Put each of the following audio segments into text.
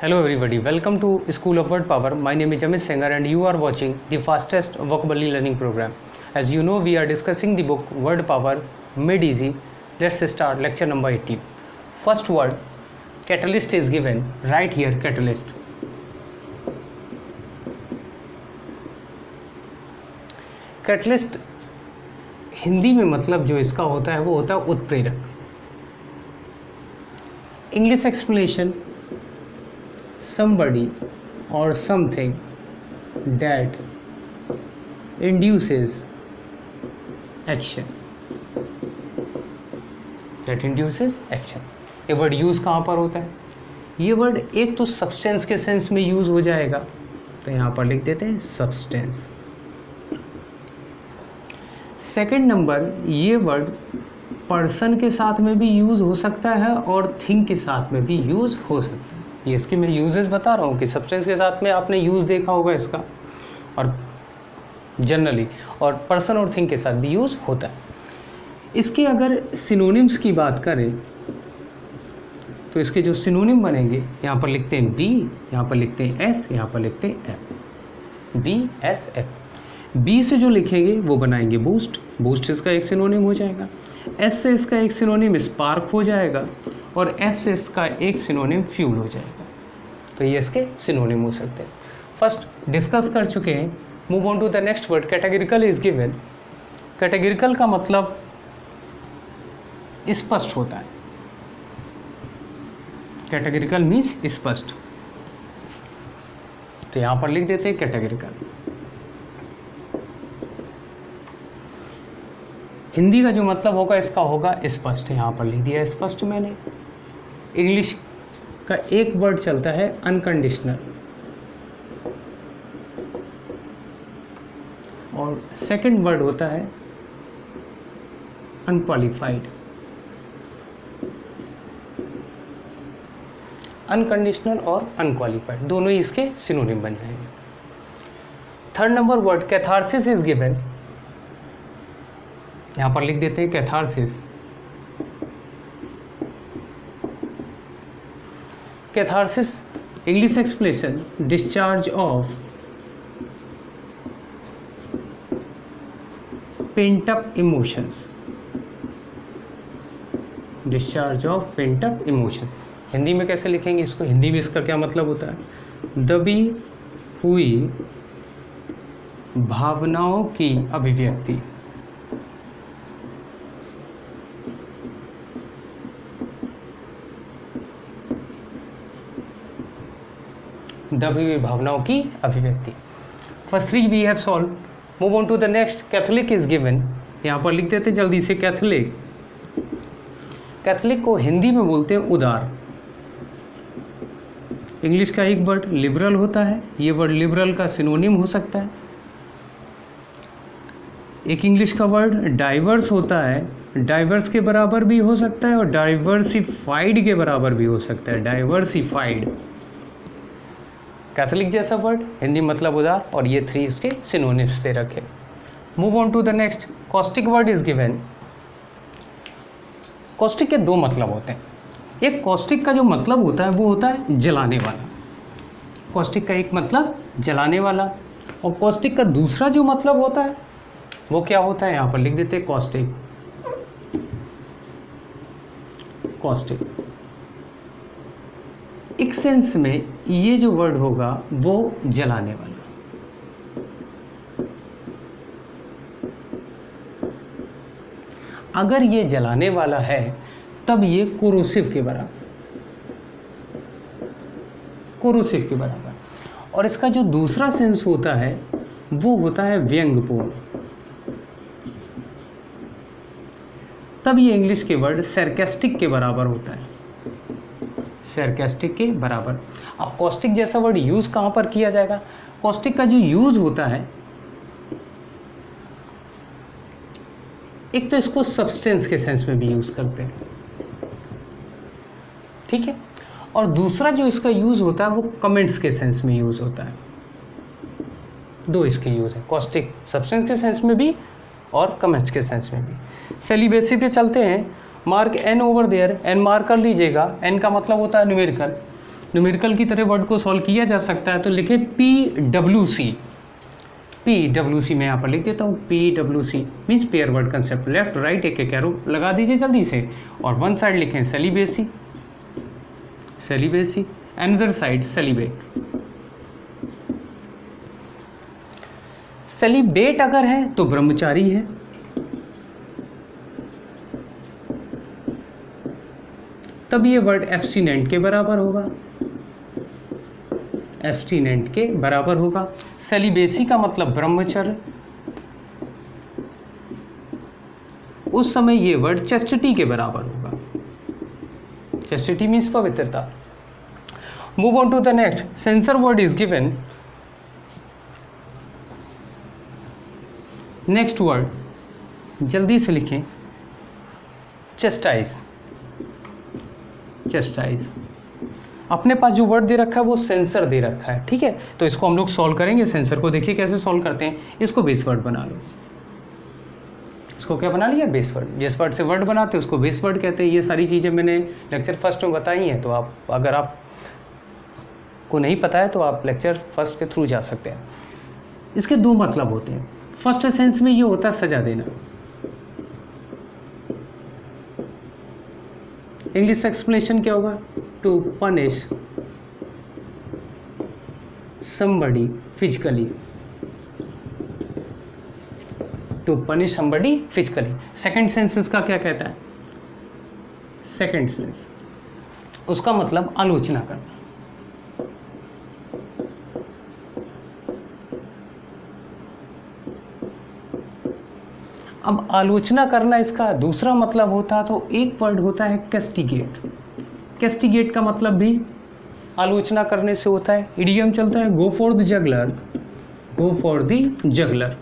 Hello everybody, welcome to School of Word Power. My name is Amit Sengar and you are watching the fastest vocabulary learning program. As you know, we are discussing the book Word Power Made Easy. Let's start lecture number 18. First word, catalyst is given. Right here, catalyst. Catalyst Hindi में मतलब जो इसका होता है वो होता है उत्प्रेरक. English explanation, somebody or something that induces action. That induces action. ये वर्ड यूज़ कहाँ पर होता है? ये वर्ड एक तो सब्सटेंस के सेंस में यूज़ हो जाएगा, तो यहाँ पर लिख देते हैं सब्सटेंस. सेकेंड नंबर, ये वर्ड पर्सन के साथ में भी यूज़ हो सकता है और थिंग के साथ में भी यूज़ हो सकता है. ये इसकी मैं यूजेस बता रहा हूँ कि सब्सटेंस के साथ में आपने यूज़ देखा होगा इसका, और जनरली, और पर्सन और थिंग के साथ भी यूज़ होता है. इसके अगर सिनोनिम्स की बात करें तो इसके जो सिनोनिम बनेंगे, यहाँ पर लिखते हैं बी, यहाँ पर लिखते हैं एस, यहाँ पर लिखते हैं F. B S F. B से जो लिखेंगे वो बनाएंगे बूस्ट. बूस्ट इसका एक सिनोनिम हो जाएगा. एस से इसका एक सिनोनिम स्पार्क हो जाएगा और एफ से इसका एक सिनोनिम फ्यूल हो जाएगा. तो ये इसके सिनोनिम हो सकते हैं. फर्स्ट डिस्कस कर चुके हैं. Move on to the next word. Categorical is given. Categorical का मतलब स्पष्ट होता है. कैटेगरिकल मीन्स स्पष्ट, तो यहां पर लिख देते हैं कैटेगरिकल. हिंदी का जो मतलब होगा इसका होगा स्पष्ट. यहाँ पर लिख दिया स्पष्ट मैंने. इंग्लिश का एक वर्ड चलता है अनकंडीशनल, और सेकंड वर्ड होता है अनक्वालिफाइड. अनकंडीशनल और अनक्वालिफाइड दोनों ही इसके सिनोनिम बन जाएंगे. Third number word catharsis is given. यहाँ पर लिख देते हैं catharsis. Catharsis English expression, discharge of pent up emotions. Discharge of pent up emotions. Hindi में कैसे लिखेंगे इसको? हिंदी में इसका क्या मतलब होता है? दबी हुई भावनाओं की अभिव्यक्ति. दबी हुई भावनाओं की अभिव्यक्ति. First three we have solve. Move on to the next. Catholic is given. यहाँ पर लिख देते जल्दी से कैथोलिक. कैथोलिक को हिंदी में बोलते हैं उदार. इंग्लिश का एक वर्ड लिबरल होता है. ये वर्ड लिबरल का सिनोनिम हो सकता है. एक इंग्लिश का वर्ड डाइवर्स होता है. डाइवर्स के बराबर भी हो सकता है और डाइवर्सिफाइड के बराबर भी हो सकता है. डाइवर्सिफाइड कैथोलिक जैसा वर्ड, हिंदी मतलब उदार, और ये थ्री इसके सिनोनिम्स दे रखे. Move on to the next. Caustic word is given. Caustic के दो मतलब होते हैं. एक कॉस्टिक का जो मतलब होता है वो होता है जलाने वाला. कॉस्टिक का एक मतलब जलाने वाला, और कॉस्टिक का दूसरा जो मतलब होता है वो क्या होता है? यहाँ पर लिख देते हैं कॉस्टिक. कॉस्टिक एक सेंस में ये जो वर्ड होगा वो जलाने वाला. अगर ये जलाने वाला है तब ये कोरोसिव के बराबर. कोरोसिव के बराबर. और इसका जो दूसरा सेंस होता है वो होता है व्यंग्यपूर्ण. तब ये इंग्लिश के वर्ड सरकास्टिक के बराबर होता है. सरकास्टिक के बराबर. अब कॉस्टिक जैसा वर्ड यूज कहां पर किया जाएगा? कॉस्टिक का जो यूज होता है, एक तो इसको सब्सटेंस के सेंस में भी यूज करते हैं, ठीक है, और दूसरा जो इसका यूज होता है वो कमेंट्स के सेंस में यूज होता है. दो इसके यूज है. कॉस्टिक सब्सटेंस के सेंस में भी और कमेंट्स के सेंस में भी. सेलिबेसी पे चलते हैं. Mark N over there. N mark कर लीजिएगा. एन का मतलब होता है न्यूमेरिकल. न्यूमेरिकल की तरह वर्ड को सॉल्व किया जा सकता है, तो लिखे PWC। PWC मैं यहाँ पर लिख देता हूँ, PWC means pair word concept. Left right एक एक एरो लगा दीजिए जल्दी से, और वन साइड लिखें celibacy, celibacy, another side celibate. Celibate अगर है तो ब्रह्मचारी है, तब ये वर्ड एब्स्टिनेंट के बराबर होगा, एब्स्टिनेंट के बराबर होगा। सेलिबेसी का मतलब ब्रह्मचर्य, उस समय ये वर्ड चेस्टिटी के बराबर होगा, चेस्टिटी मीन्स पवित्रता। Move on to the next, censor word is given. Next word जल्दी से लिखें, चेस्टाइज, चेस्टाइज। अपने पास जो वर्ड दे रखा है वो सेंसर दे रखा है, ठीक है, तो इसको हम लोग सॉल्व करेंगे। सेंसर को देखिए कैसे सॉल्व करते हैं। इसको बेस वर्ड बना लो, इसको क्या बना लिया, बेस वर्ड। जिस वर्ड से वर्ड बनाते हैं उसको बेस वर्ड कहते हैं। ये सारी चीज़ें मैंने लेक्चर फर्स्ट में बताई हैं, तो आप अगर आप को नहीं पता है तो आप लेक्चर फर्स्ट के थ्रू जा सकते हैं। इसके दो मतलब होते हैं। फर्स्ट सेंस में ये होता है सजा देना, इंग्लिश एक्सप्लेनेशन क्या होगा, to punish somebody physically, to punish somebody physically. Second sense इसका क्या कहता है, सेकेंड सेंस उसका मतलब आलोचना करना। अब आलोचना करना इसका दूसरा मतलब होता है, तो एक वर्ड होता है कैस्टिगेट। कैस्टिगेट का मतलब भी आलोचना करने से होता है। इडियम चलता है go for the juggler, go for the juggler,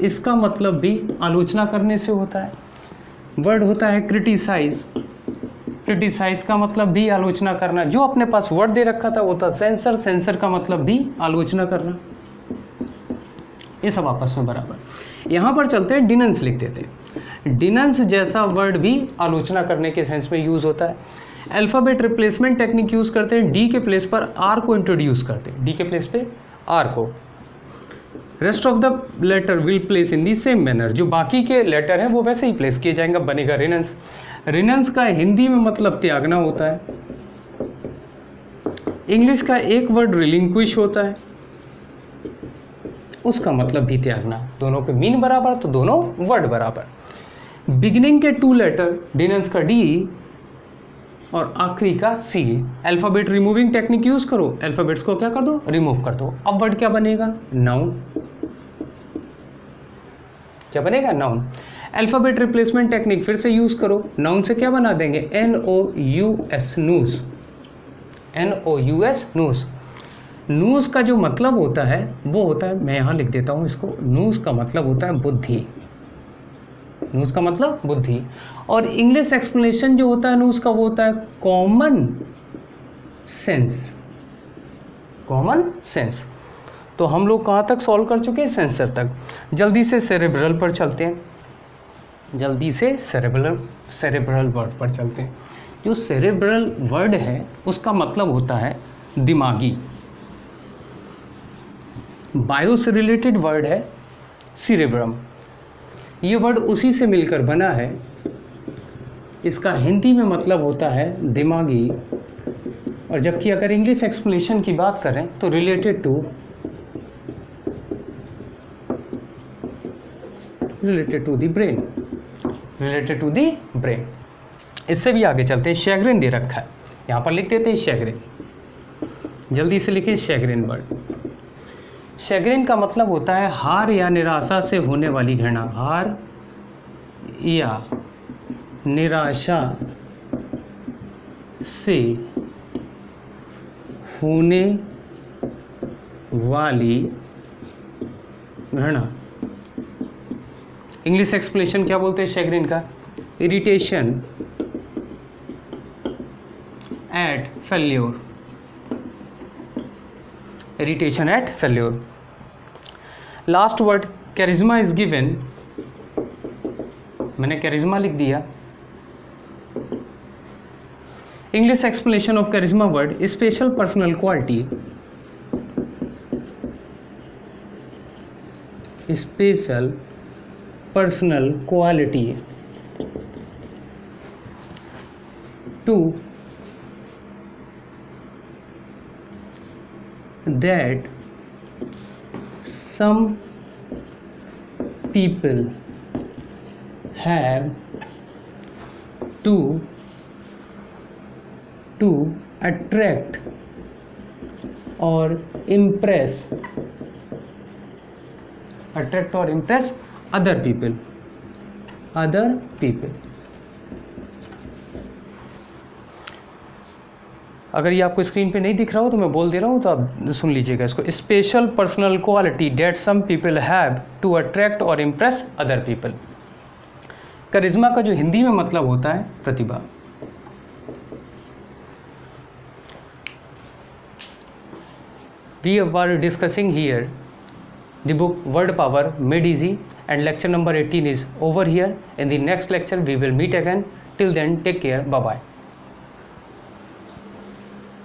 इसका मतलब भी आलोचना करने से होता है। वर्ड होता है क्रिटिसाइज, क्रिटिसाइज का मतलब भी आलोचना करना। जो अपने पास वर्ड दे रखा था वो था सेंसर, सेंसर का मतलब भी आलोचना करना। ये सब आपस में बराबर। यहाँ पर चलते हैं डिनंस लिख देते हैं। डिनंस जैसा वर्ड भी आलोचना करने के सेंस में यूज़ होता है। अल्फ़ाबेट रिप्लेसमेंट टेक्निक यूज़ करते हैं, डी के प्लेस पर आर को इंट्रोड्यूस करते हैं, डी के प्लेस पे आर को। Rest of the letter will place in the same manner, जो बाकी के लेटर हैं वो वैसे ही प्लेस किए जाएंगे, बनेगा रिनंस। रिनंस का हिंदी में मतलब त्यागना होता है। इंग्लिश का एक वर्ड रिलिंक्विश होता है, उसका मतलब भी त्यागना। दोनों के मीन बराबर तो दोनों वर्ड बराबर। बिगिनिंग के टू लेटर डिनंस का डी और आखिरी का सी। अल्फ़ाबेट रिमूविंग टेक्निक यूज करो, अल्फ़ाबेट्स को क्या कर दो, रिमूव कर दो। अब वर्ड क्या बनेगा, नाउन। क्या बनेगा, नाउन। अल्फ़ाबेट रिप्लेसमेंट टेक्निक फिर से यूज करो, नाउन से क्या बना देंगे, NOUS, नूस, NOUS, नूस। नूस का जो मतलब होता है वो होता है, मैं यहाँ लिख देता हूँ इसको, नूस का मतलब होता है बुद्धि, नूस का मतलब बुद्धि। और इंग्लिश एक्सप्लेनेशन जो होता है नूस का वो होता है कॉमन सेंस, कॉमन सेंस। तो हम लोग कहाँ तक सॉल्व कर चुके हैं, सेंसर तक। जल्दी से सेरेब्रल पर चलते हैं, जल्दी से सेरेब्रल वर्ड पर चलते हैं। जो सेरेब्रल वर्ड है उसका मतलब होता है दिमागी। बायो से रिलेटेड वर्ड है सीरेब्रम, ये वर्ड उसी से मिलकर बना है। इसका हिंदी में मतलब होता है दिमागी, और जबकि अगर इंग्लिश एक्सप्लेनेशन की बात करें तो related to the brain, related to the brain. इससे भी आगे चलते हैं। शैग्रिन दे रखा है, यहाँ पर लिख देते हैं शैग्रिन, जल्दी से लिखें शैग्रिन वर्ड। शैग्रिन का मतलब होता है हार या निराशा से होने वाली घृणा, हार या निराशा से होने वाली घृणा। इंग्लिश एक्सप्लेनेशन क्या बोलते हैं शैग्रिन का, irritation at failure, irritation at failure. Last word charisma is given, मैंने कैरिज्मा लिख दिया। English explanation of charisma word, special personal quality. Special personal quality to that some people have to attract or impress other people. अगर ये आपको screen पे नहीं दिख रहा हो तो मैं बोल दे रहा हूँ, तो आप सुन लीजिएगा इसको। Special personal quality that some people have to attract और इम्प्रेस अदर पीपल। करिश्मा का जो हिंदी में मतलब होता है प्रतिभा। We were discussing here the book Word Power Made Easy, and lecture number 18 is over here. In the next lecture we will meet again. Till then, take care. Bye bye.